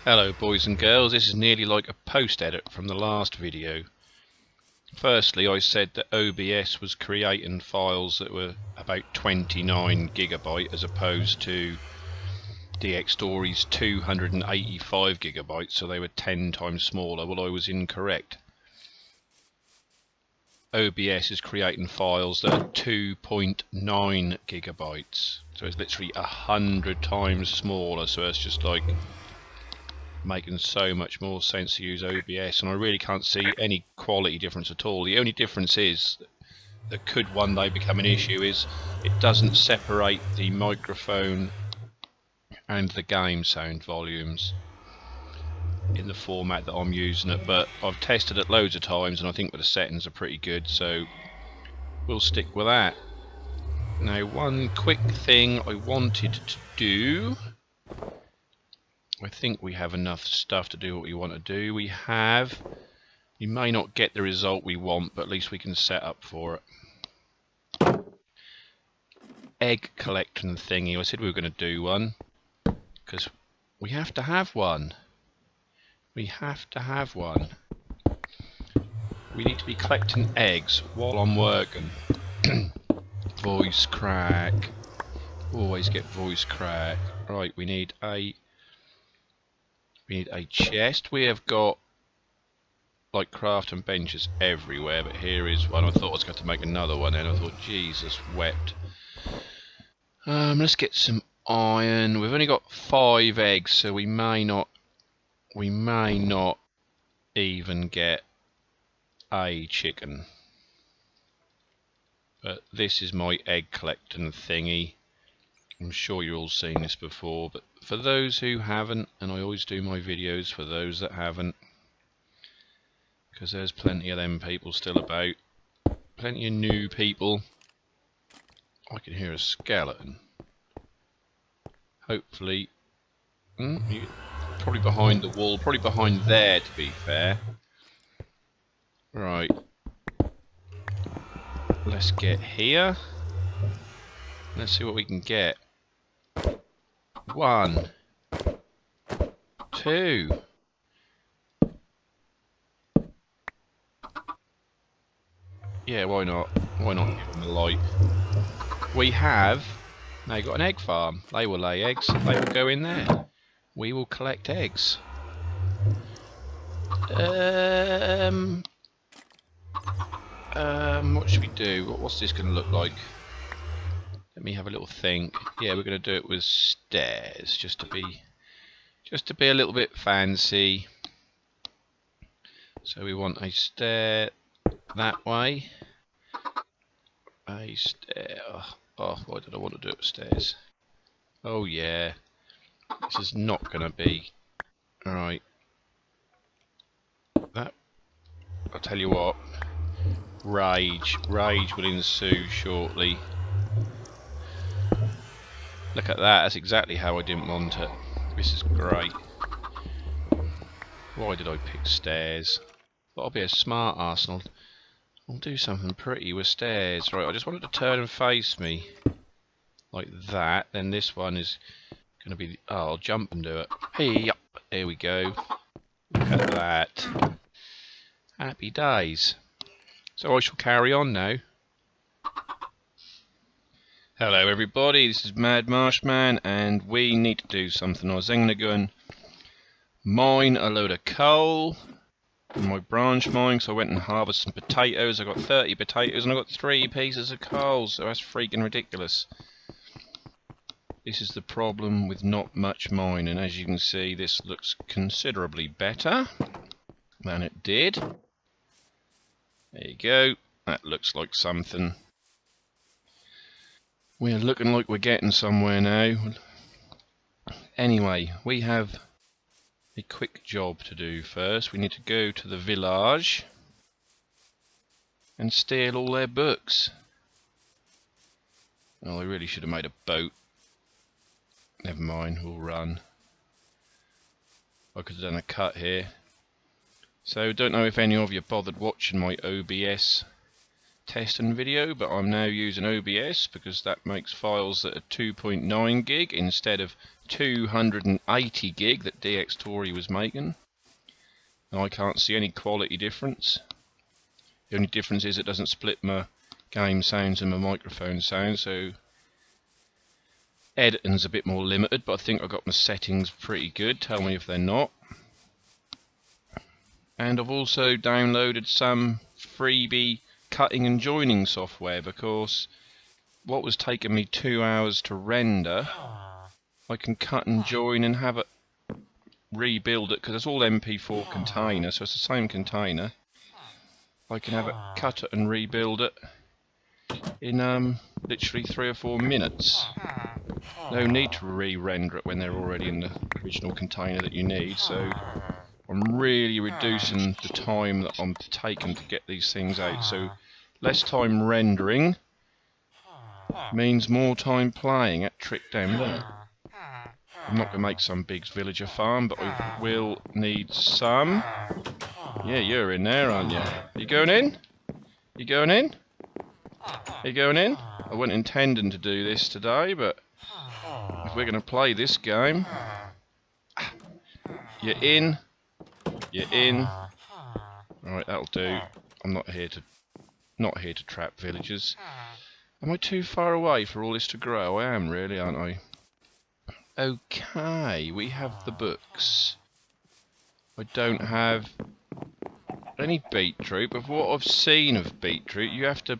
Hello boys and girls, this is nearly like a post edit from the last video. Firstly, I said that OBS was creating files that were about 29 gigabyte as opposed to DxStory's 285 gigabytes, so they were 10 times smaller. Well, I was incorrect. OBS is creating files that are 2.9 gigabytes, so it's literally 100 times smaller, so it's just like making so much more sense to use OBS, and I really can't see any quality difference at all. The only difference is that could one day become an issue is it doesn't separate the microphone and the game sound volumes in the format that I'm using it, but I've tested it loads of times and I think that the settings are pretty good, so we'll stick with that. Now, one quick thing I wanted to do, I think we have enough stuff to do what we want to do. We may not get the result we want, but at least we can set up for it. Egg collecting thingy. I said we were going to do one because we have to have one. We have to have one. We need to be collecting eggs while I'm working. Voice crack. Always get voice crack. Right, we need a chest. We have got like crafting benches everywhere, but here is one. I thought I was going to make another one, and I thought, Jesus wept. Let's get some iron. We've only got 5 eggs, so we may not even get a chicken. But this is my egg collecting thingy. I'm sure you've all seen this before, but for those who haven't, and I always do my videos for those that haven't, because there's plenty of them people still about, plenty of new people. I can hear a skeleton. Hopefully, probably behind the wall, probably behind there to be fair. Right, let's get here. Let's see what we can get. 1, 2. Yeah, why not? Why not give them a light? We have now got an egg farm. They will lay eggs. They will go in there. We will collect eggs. What should we do? What's this going to look like? Let me have a little think. Yeah, we're going to do it with stairs, just to be a little bit fancy. So we want a stair that way. A stair. Oh, why did I want to do it with stairs? Oh yeah, this is not going to be alright. That, I'll tell you what. Rage will ensue shortly. Look at that, that's exactly how I didn't want it. This is great. Why did I pick stairs? But I'll be a smart arse and I'll do something pretty with stairs. Right, I just wanted to turn and face me like that. Then this one is going to be... Oh, I'll jump and do it. Hey, up. There we go. Look at that. Happy days. So I shall carry on now. Hello everybody, this is Mad Marshman, and we need to do something. I was going to go and mine a load of coal in my branch mine, so I went and harvested some potatoes. I got 30 potatoes and I got 3 pieces of coal, so that's freaking ridiculous. This is the problem with not much mining. As you can see, this looks considerably better than it did. There you go, that looks like something. We're looking like we're getting somewhere now. Anyway, we have a quick job to do first. We need to go to the village and steal all their books. Oh, I really should have made a boat. Never mind, we'll run. I could have done a cut here. So, don't know if any of you bothered watching my OBS testing video, but I'm now using OBS because that makes files that are 2.9 gig instead of 280 gig that DX Tory was making. Now I can't see any quality difference. The only difference is it doesn't split my game sounds and my microphone sounds, so editing's a bit more limited, but I think I got my settings pretty good. Tell me if they're not. And I've also downloaded some freebie cutting and joining software, because what was taking me 2 hours to render, I can cut and join and have it rebuild it, because it's all MP4 container, so it's the same container. I can have it, cut it and rebuild it in literally 3 or 4 minutes. No need to re-render it when they're already in the original container that you need, so I'm really reducing the time that I'm taking to get these things out. So less time rendering means more time playing at Trick Down Limit. I'm not going to make some big villager farm, but I will need some. Yeah, you're in there, aren't you? You going in? You going in? You going in? I wasn't intending to do this today, but if we're going to play this game, you're in. You're in. Alright, that'll do. I'm not here to trap villagers. Am I too far away for all this to grow? I am really, aren't I? Okay, we have the books. I don't have any beetroot, but from what I've seen of beetroot, you have to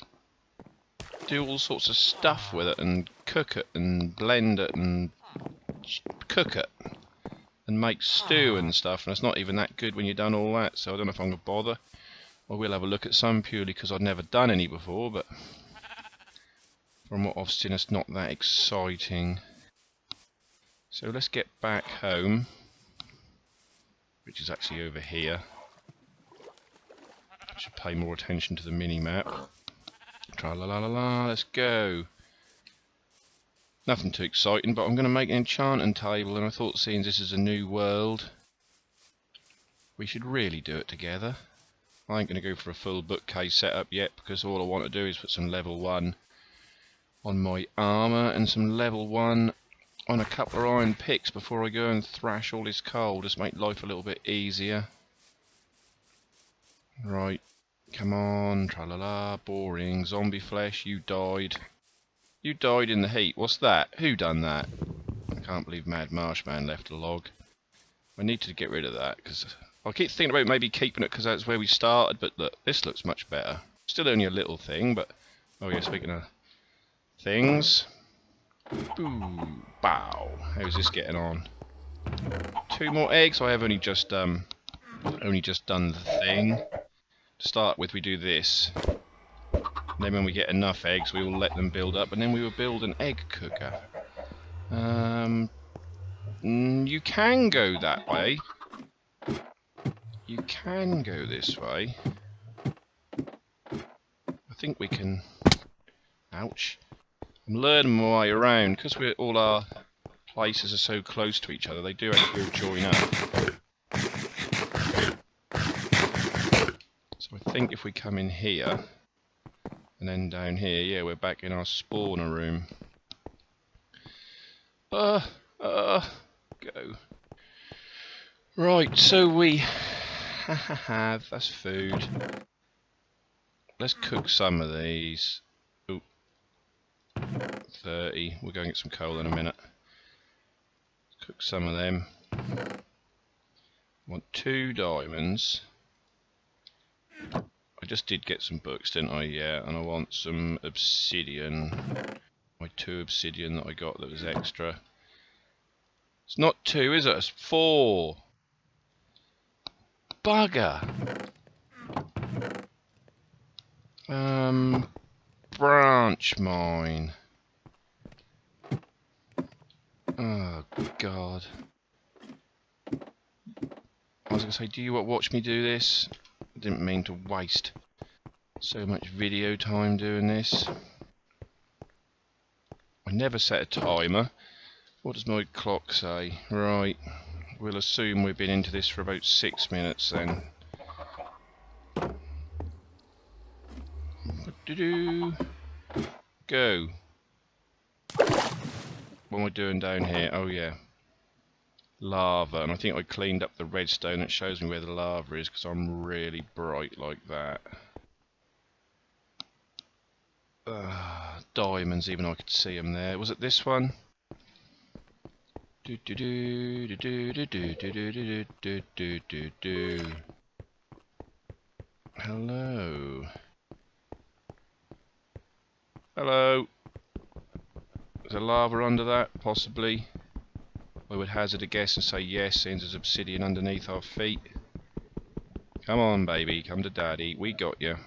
do all sorts of stuff with it and cook it and blend it and cook it and make stew and stuff, and it's not even that good when you've done all that, so I don't know if I'm going to bother. I will have a look at some purely because I've never done any before, but from what I've seen it's not that exciting. So let's get back home, which is actually over here. I should pay more attention to the mini-map. Tra-la-la-la-la, let's go. Nothing too exciting, but I'm going to make an enchanting table, and I thought, seeing this is a new world, we should really do it together. I ain't going to go for a full bookcase setup yet, because all I want to do is put some level 1 on my armour and some level 1 on a couple of iron picks before I go and thrash all this coal. Just make life a little bit easier. Right, come on, tra-la-la, boring, zombie flesh, you died. You died in the heat. What's that? Who done that? I can't believe Mad Marshman left a log. I need to get rid of that, because I keep thinking about maybe keeping it because that's where we started, but look, this looks much better. Still only a little thing, but... Oh yeah, speaking of things... Ooh, bow. How's this getting on? 2 more eggs. I have only just done the thing. To start with, we do this. And then when we get enough eggs, we will let them build up, and then we will build an egg cooker. You can go that way. You can go this way. I think we can... Ouch. I'm learning my way around, because all our places are so close to each other, they do actually join up. So I think if we come in here, and then down here, yeah, we're back in our spawner room. Go. Right, so we have, that's food. Let's cook some of these. 30. We'll go and get some coal in a minute. Cook some of them. Want 2 diamonds. I just did get some books, didn't I? Yeah, and I want some obsidian. My 2 obsidian that I got that was extra. It's not 2, is it? It's 4. Bugger. Branch mine. Oh God. I was going to say, do you watch me do this? I didn't mean to waste so much video time doing this. I never set a timer. What does my clock say? Right, we'll assume we've been into this for about 6 minutes then. Go. What am I doing down here? Oh yeah, lava, and I think I cleaned up the redstone. It shows me where the lava is because I'm really bright like that. Diamonds, even I could see them there. Was it this one? Hello. Hello. Is there lava under that? Possibly. I would hazard a guess and say yes, since there's obsidian underneath our feet. Come on, baby. Come to daddy. We got you.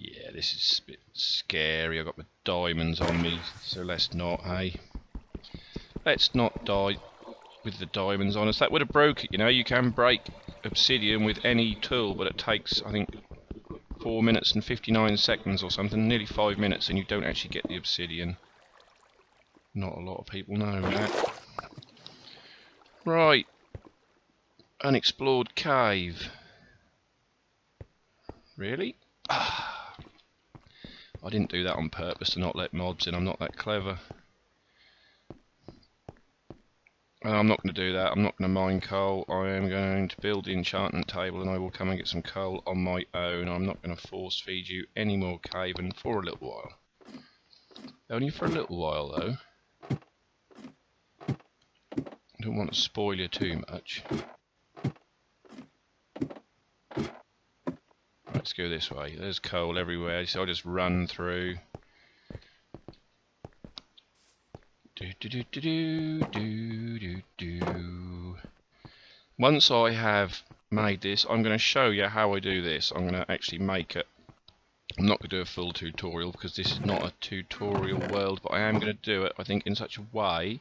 Yeah, this is a bit scary. I've got the diamonds on me, so let's not, hey? Let's not die with the diamonds on us. That would have broke it, you know. You can break obsidian with any tool, but it takes, I think, 4 minutes and 59 seconds or something, nearly 5 minutes, and you don't actually get the obsidian. Not a lot of people know that. Right. Unexplored cave. Really? I didn't do that on purpose to not let mobs in. I'm not that clever. I'm not going to do that. I'm not going to mine coal. I am going to build the enchantment table, and I will come and get some coal on my own. I'm not going to force feed you any more caving for a little while. Only for a little while, though. I don't want to spoil you too much. Let's go this way. There's coal everywhere, so I'll just run through. Once I have made this, I'm going to show you how I do this. I'm going to actually make it. I'm not going to do a full tutorial because this is not a tutorial world, but I am going to do it, I think, in such a way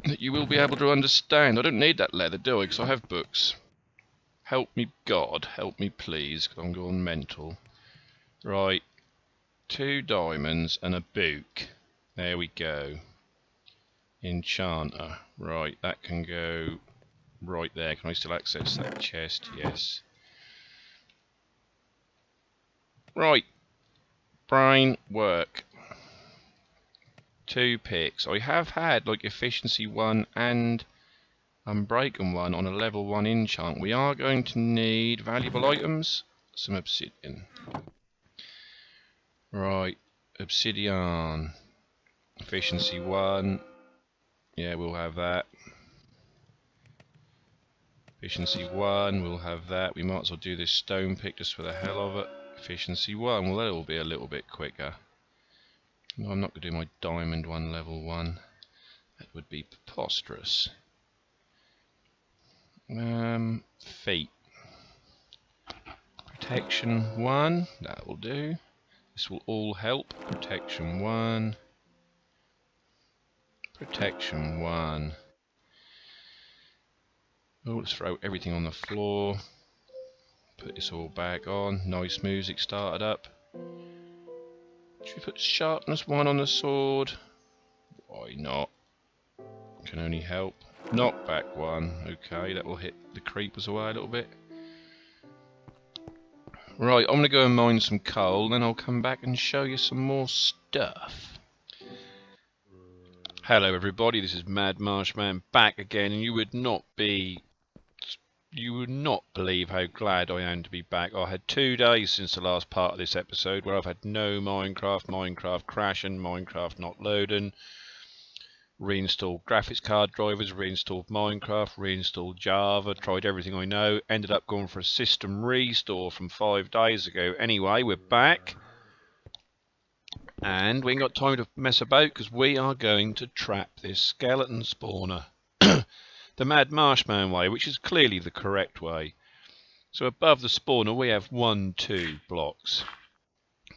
that you will be able to understand. I don't need that leather, do I? Because I have books. Help me, God. Help me, please, because I'm going mental. Right. 2 diamonds and a book. There we go. Enchanter. Right, that can go right there. Can I still access that chest? Yes. Right. Brain work. 2 picks. I have had like efficiency 1 and unbreaken 1 on a level 1 enchant. We are going to need valuable items. Some obsidian. Right. Obsidian. Efficiency 1. Yeah, we'll have that. Efficiency 1, we'll have that. We might as well do this stone pick just for the hell of it. Efficiency 1, well, that will be a little bit quicker. No, I'm not going to do my diamond 1 level 1. That would be preposterous. Feet. Protection 1, that will do. This will all help. Protection 1. Protection 1. Oh, let's throw everything on the floor. Put this all back on. Nice music started up. Should we put sharpness 1 on the sword? Why not? Can only help. Knockback 1. Okay, that will hit the creepers away a little bit. Right, I'm going to go and mine some coal, then I'll come back and show you some more stuff. Hello everybody, this is Mad Marshman back again, and you would not believe how glad I am to be back. I had 2 days since the last part of this episode where I've had no Minecraft crashing, Minecraft not loading, reinstalled graphics card drivers, reinstalled Minecraft, reinstalled Java, tried everything I know, ended up going for a system restore from 5 days ago. Anyway, we're back. And we ain't got time to mess about because we are going to trap this skeleton spawner the Mad Marshman way, which is clearly the correct way. So above the spawner we have 1, 2 blocks.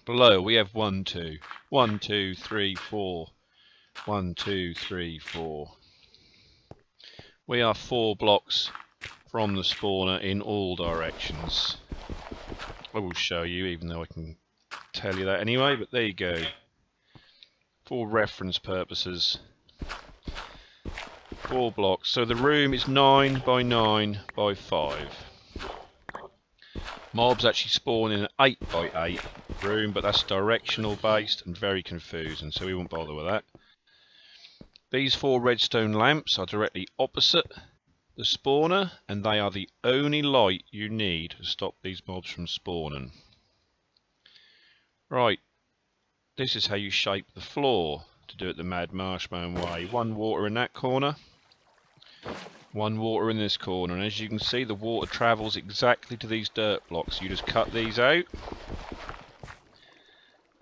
Below we have 1, 2. 1, 2, 3, 4. 1, 2, 3, 4. We are 4 blocks from the spawner in all directions. I will show you, even though I can tell you that anyway, but there you go. For reference purposes. 4 blocks. So the room is 9 by 9 by 5. Mobs actually spawn in an 8 by 8 room, but that's directional based and very confusing, so we won't bother with that. These 4 redstone lamps are directly opposite the spawner, and they are the only light you need to stop these mobs from spawning. Right, this is how you shape the floor to do it the Mad Marshman way. 1 water in that corner, 1 water in this corner, and as you can see the water travels exactly to these dirt blocks. You just cut these out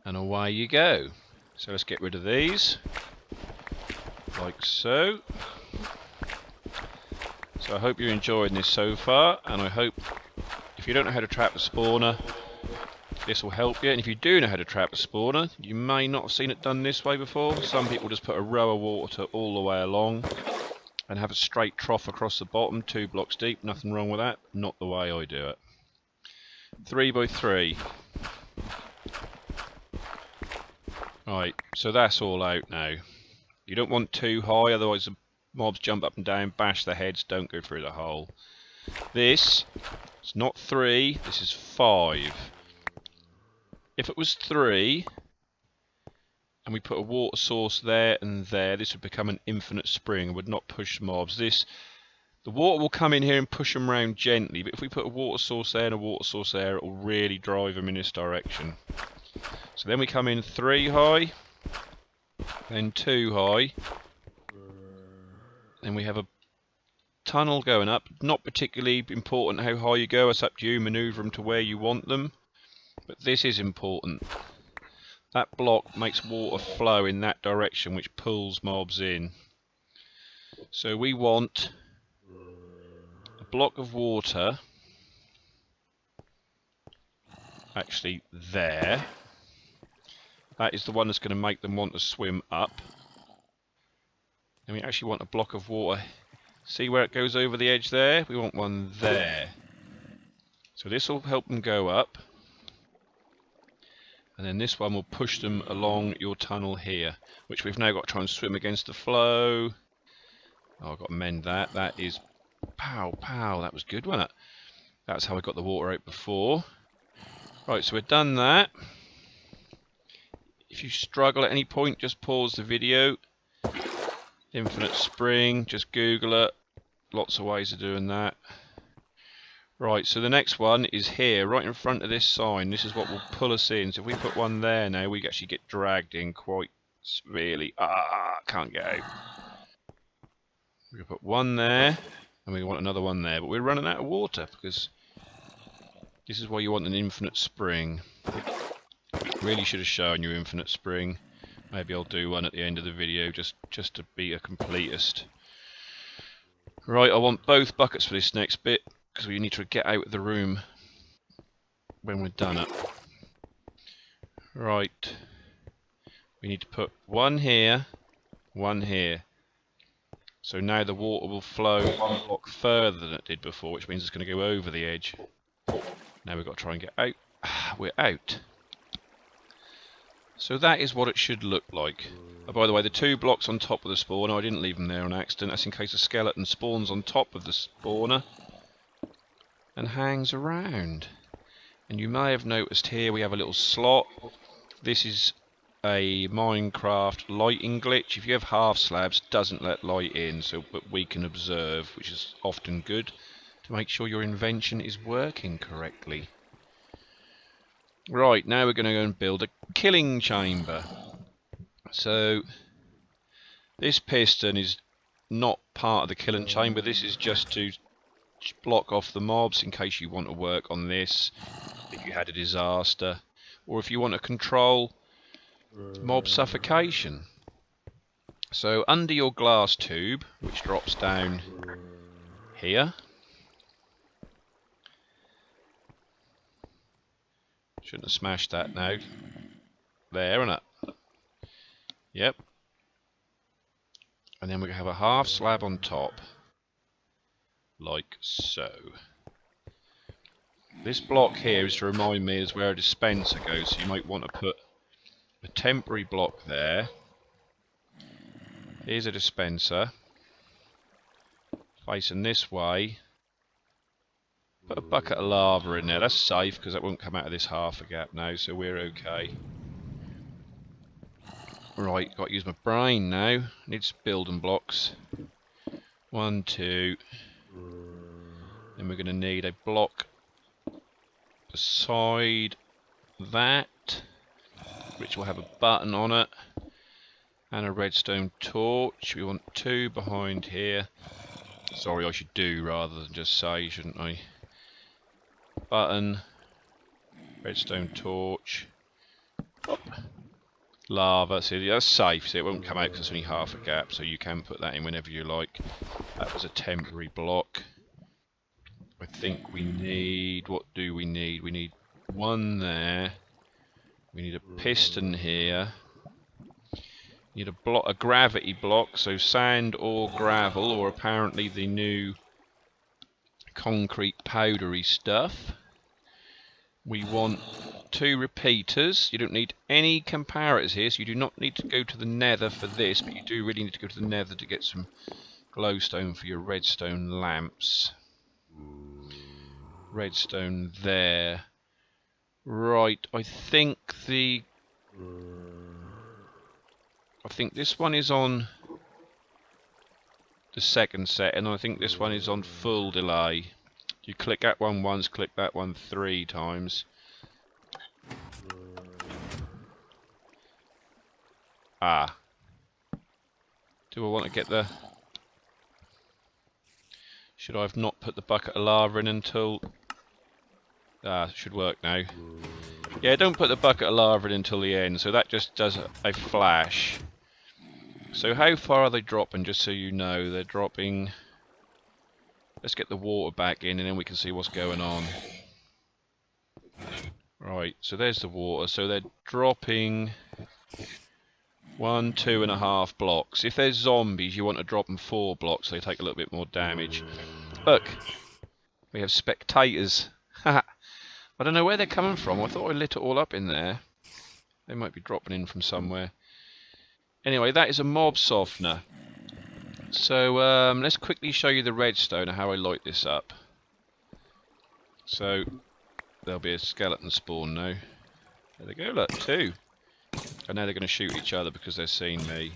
and away you go. So let's get rid of these, like so. So I hope you're enjoying this so far, and I hope if you don't know how to trap a spawner, this will help you. And if you do know how to trap a spawner, you may not have seen it done this way before. Some people just put a row of water all the way along and have a straight trough across the bottom, 2 blocks deep. Nothing wrong with that. Not the way I do it. 3 by 3. Right, so that's all out now. You don't want too high, otherwise the mobs jump up and down, bash their heads, don't go through the hole. This is not 3, this is 5. If it was 3, and we put a water source there and there, this would become an infinite spring and would not push mobs. The water will come in here and push them around gently, but if we put a water source there and a water source there, it will really drive them in this direction. So then we come in 3 high, then 2 high, then we have a tunnel going up. Not particularly important how high you go, it's up to you, manoeuvre them to where you want them. But this is important. That block makes water flow in that direction, which pulls mobs in. So we want a block of water actually there. That is the one that's going to make them want to swim up. And we actually want a block of water. See where it goes over the edge there? We want one there. So this will help them go up. And then this one will push them along your tunnel here, which we've now got to try and swim against the flow. Oh, I've got to mend that. That is... Pow, pow. That was good, wasn't it? That's how I got the water out before. Right, so we've done that. If you struggle at any point, just pause the video. Infinite spring, just Google it. Lots of ways of doing that. Right, so the next one is here, right in front of this sign. This is what will pull us in. So if we put one there now, we actually get dragged in quite severely. Can't get out. We're going to put one there, and we want another one there. But we're running out of water, because this is why you want an infinite spring. Really should have shown you infinite spring. Maybe I'll do one at the end of the video, just to be a completist. Right, I want both buckets for this next bit, because we need to get out of the room when we're done it. Right, we need to put one here, one here. So now the water will flow 1 block further than it did before, which means it's going to go over the edge. Now we've got to try and get out. We're out. So that is what it should look like. Oh, by the way, the 2 blocks on top of the spawner, I didn't leave them there on accident. That's in case a skeleton spawns on top of the spawner and hangs around. And you may have noticed here we have a little slot. This is a Minecraft lighting glitch. If you have half slabs, it doesn't let light in, but we can observe, which is often good to make sure your invention is working correctly. Right, now we're going to go and build a killing chamber. So this piston is not part of the killing chamber. This is just to block off the mobs in case you want to work on this if you had a disaster, or if you want to control mob suffocation. So under your glass tube, which drops down here, shouldn't have smashed that now. There, isn't it? Yep. And then we have a half slab on top, like so. This block here is to remind me is where a dispenser goes, so you might want to put a temporary block there. Here's a dispenser, facing this way. Put a bucket of lava in there. That's safe because that won't come out of this half a gap now, so we're okay. Right, got to use my brain now. Need some building blocks. 1, 2. Then we're going to need a block beside that, which will have a button on it, and a redstone torch. We want 2 behind here. Sorry, I should do rather than just say, shouldn't I? Button, redstone torch, lava. See, that's safe, so it won't come out because it's only half a gap, so you can put that in whenever you like. That was a temporary block. I think we need, what do we need? We need 1 there. We need a piston here. We need a gravity block, so sand or gravel, or apparently the new concrete powdery stuff. We want 2 repeaters. You don't need any comparators here, so you do not need to go to the nether for this, but you do really need to go to the nether to get some glowstone for your redstone lamps. Redstone there. Right, I think this one is on the second set, and I think this one is on full delay. You click that one once, click that one 3 times. Ah. Do I want to get the... Should I have not put the bucket of lava in until... Ah, it should work now. Yeah, don't put the bucket of lava in until the end, so that just does a flash. So how far are they dropping, just so you know? They're dropping... Let's get the water back in and then we can see what's going on. Right, so there's the water. So they're dropping 1, 2.5 blocks. If there's zombies, you want to drop them 4 blocks so they take a little bit more damage. Look, we have spectators. I don't know where they're coming from. I thought I lit it all up in there. They might be dropping in from somewhere. Anyway, that is a mob softener. So let's quickly show you the redstone and how I light this up. So there'll be a skeleton spawn now. There they go, look, 2. And now they're going to shoot each other because they've seen me.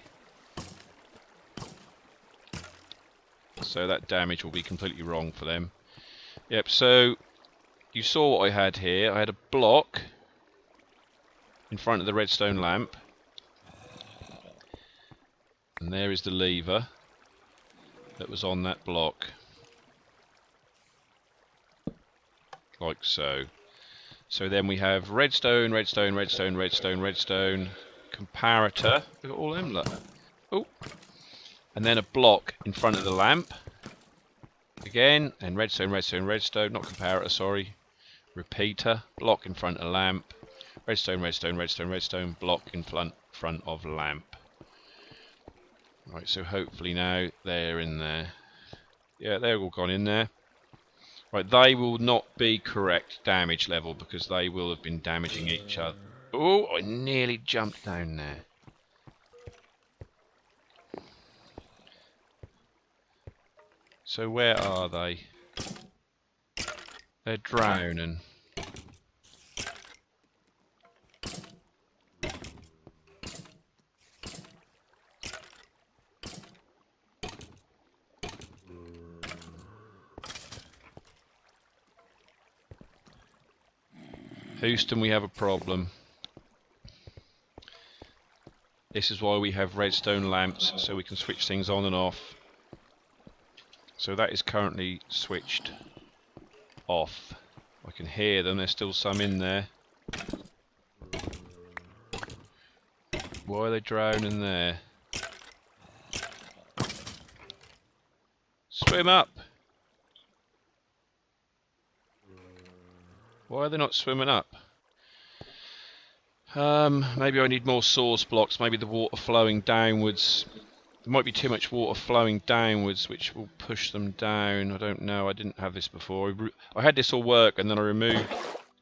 So that damage will be completely wrong for them. Yep, so you saw what I had here. I had a block in front of the redstone lamp. And there is the lever that was on that block. Like so. So then we have redstone, redstone, redstone, redstone, redstone, comparator. Look at all them, look. Oh. And then a block in front of the lamp. Again, and redstone, redstone, redstone, not comparator, sorry. Repeater, block in front of lamp. Redstone, redstone, redstone, redstone, block in front of lamp. Right, so hopefully now they're in there. Yeah, they're all gone in there. Right, they will not be correct damage level because they will have been damaging each other. Oh, I nearly jumped down there. So where are they? They're drowning. Houston, we have a problem. This is why we have redstone lamps, so we can switch things on and off. So that is currently switched off. I can hear them, there's still some in there. Why are they drowning there? Swim up! Why are they not swimming up? Maybe I need more source blocks, maybe the water flowing downwards. There might be too much water flowing downwards which will push them down. I don't know, I didn't have this before. I had this all work and then I removed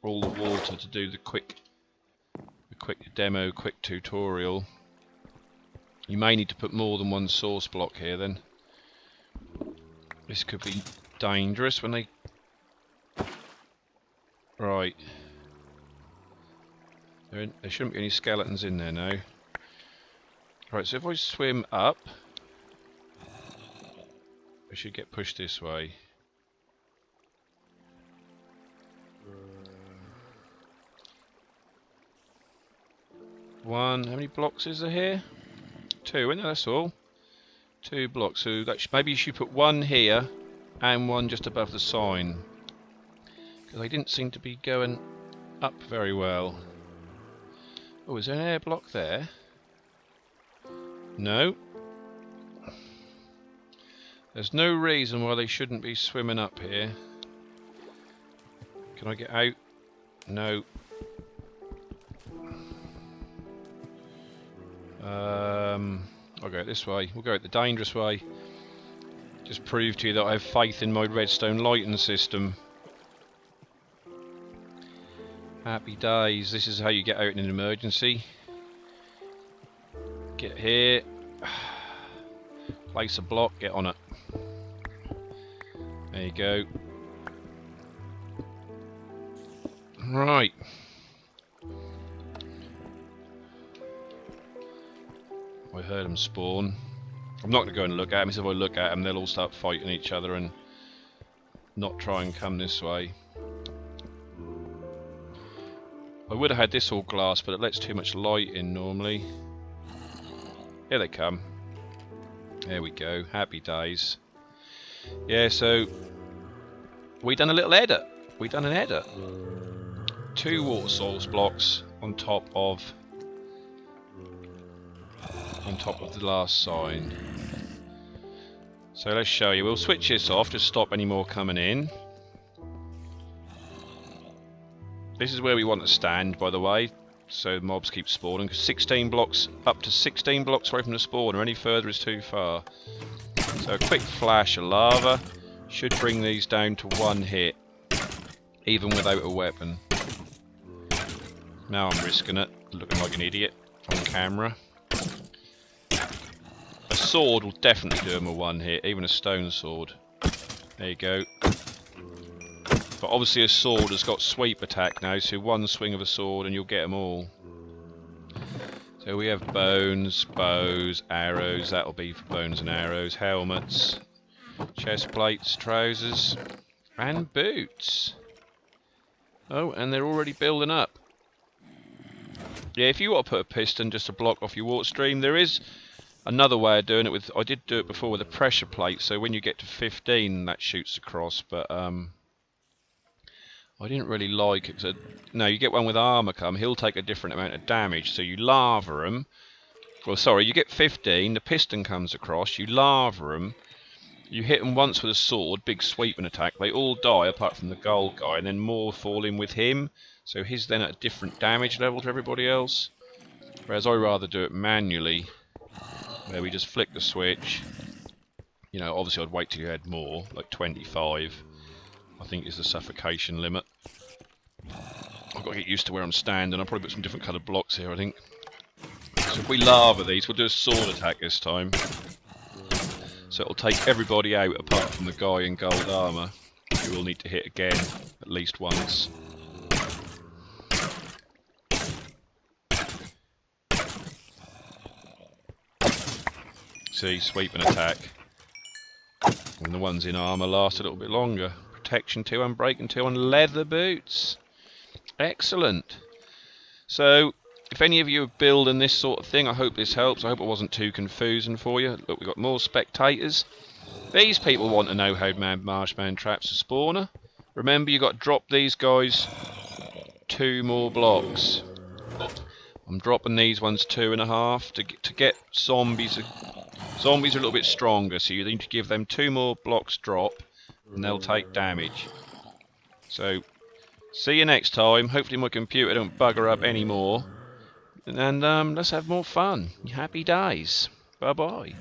all the water to do the quick demo, quick tutorial. You may need to put more than one source block here then. This could be dangerous when they... Right. There shouldn't be any skeletons in there now. Right, so if I swim up, I should get pushed this way. One, how many blocks is there here? 2, isn't it? That's all. 2 blocks, so that maybe you should put 1 here and 1 just above the sign. Because they didn't seem to be going up very well. Oh, is there an air block there? No. There's no reason why they shouldn't be swimming up here. Can I get out? No. I'll go this way. We'll go the dangerous way. Just prove to you that I have faith in my redstone lighting system. Happy days. This is how you get out in an emergency. Get here. Place a block. Get on it. There you go. Right. I heard them spawn. I'm not going to go and look at them, because if I look at them they'll all start fighting each other and not try and come this way. I would have had this all glass, but it lets too much light in normally. Here they come. There we go. Happy days. Yeah, so we done a little edit. We done an edit. 2 water source blocks on top of the last sign. So let's show you. We'll switch this off to stop any more coming in. This is where we want to stand, by the way, so mobs keep spawning. 16 blocks, up to 16 blocks away from the spawner. Any further is too far. So a quick flash of lava should bring these down to 1 hit, even without a weapon. Now I'm risking it, looking like an idiot on camera. A sword will definitely do them a 1 hit, even a stone sword. There you go. But obviously a sword has got sweep attack now, so 1 swing of a sword and you'll get them all. So we have bones, bows, arrows. That'll be for bones and arrows. Helmets, chest plates, trousers, and boots. Oh, and they're already building up. Yeah, if you want to put a piston just to block off your water stream, there is another way of doing it. With I did do it before with a pressure plate, so when you get to 15 that shoots across, but I didn't really like it. No, you get one with armor come, he'll take a different amount of damage, so you lava him. Well, sorry, you get 15, the piston comes across, you lava him, you hit them once with a sword, big sweeping attack, they all die apart from the gold guy, and then more fall in with him, so he's then at a different damage level to everybody else. Whereas I rather do it manually, where we just flick the switch. You know, obviously I'd wait till you had more, like 25. I think is the suffocation limit. I've got to get used to where I'm standing. I'll probably put some different coloured blocks here, I think. So if we lava these, we'll do a sword attack this time. So it'll take everybody out apart from the guy in gold armour, who will need to hit again at least once. See, sweep and attack. And the ones in armour last a little bit longer. Protection 2, unbreaking 2 on leather boots. Excellent. So, if any of you are building this sort of thing, I hope this helps. I hope it wasn't too confusing for you. Look, we've got more spectators. These people want to know how Marshman traps a spawner. Remember, you've got to drop these guys 2 more blocks. I'm dropping these ones 2.5 to get zombies. Zombies are a little bit stronger, so you need to give them 2 more blocks drop, and they'll take damage. So, see you next time. Hopefully my computer don't bugger up anymore. And let's have more fun. Happy days. Bye-bye.